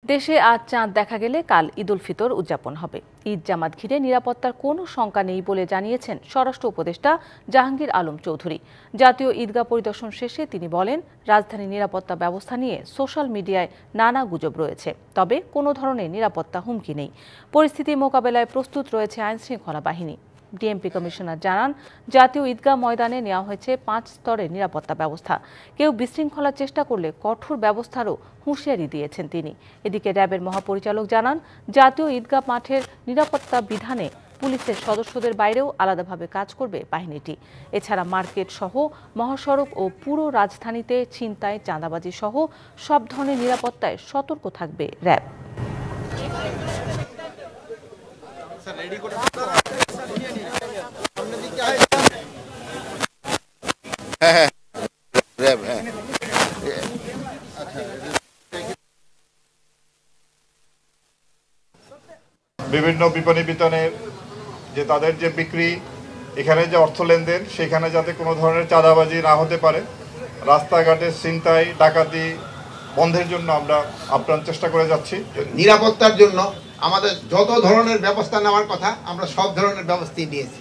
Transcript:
দেশে আজ চাঁদ দেখা গেলে কাল ঈদ উল ফিতর উদযাপন হবে। ঈদ জামাত ঘিরে নিরাপত্তার কোনো শঙ্কা নেই বলে জানিয়েছেন স্বরাষ্ট্র উপদেষ্টা জাহাঙ্গীর আলম চৌধুরী। জাতীয় ঈদগাহ পরিদর্শন শেষে তিনি বলেন, রাজধানীর নিরাপত্তা ব্যবস্থা নিয়ে সোশ্যাল মিডিয়ায় নানা গুজব রয়েছে, তবে কোনো ধরনের নিরাপত্তা হুমকি নেই। পরিস্থিতি মোকাবেলায় প্রস্তুত রয়েছে আইনশৃঙ্খলা বাহিনী। ডিএমপি কমিশনার জানান, জাতীয় ঈদগাহ ময়দানে নেওয়া হয়েছে 5 স্তরের নিরাপত্তা ব্যবস্থা। কেউ বিশৃঙ্খলার চেষ্টা করলে কঠোর ব্যবস্থারও হুঁশিয়ারি দিয়েছেন তিনি। এদিকে র্যাবের মহাপরিচালক জানান, জাতীয় ঈদগাহ মাঠের নিরাপত্তা বিধানে পুলিশের সদস্যদের বাইরেও আলাদাভাবে কাজ করবে বাহিনীটি। এছাড়া মার্কেট সহ মহাসড়ক ও পুরো রাজধানীতে ছিনতাই, চাঁদাবাজি সহ সব ধরনের নিরাপত্তায় সতর্ক থাকবে র্যাব। বিভিন্ন বিপণী বিতানের যে তাদের যে বিক্রি, এখানে যে অর্থ লেনদেন, সেখানে যাতে কোনো ধরনের চাঁদাবাজি না হতে পারে, রাস্তাঘাটে ছিনতাই, ডাকাতি বন্ধের জন্য আমরা আপ্রাণ চেষ্টা করে যাচ্ছি। নিরাপত্তার জন্য আমাদের যত ধরনের ব্যবস্থা নেওয়ার কথা আমরা সব ধরনের ব্যবস্থাই নিয়েছি।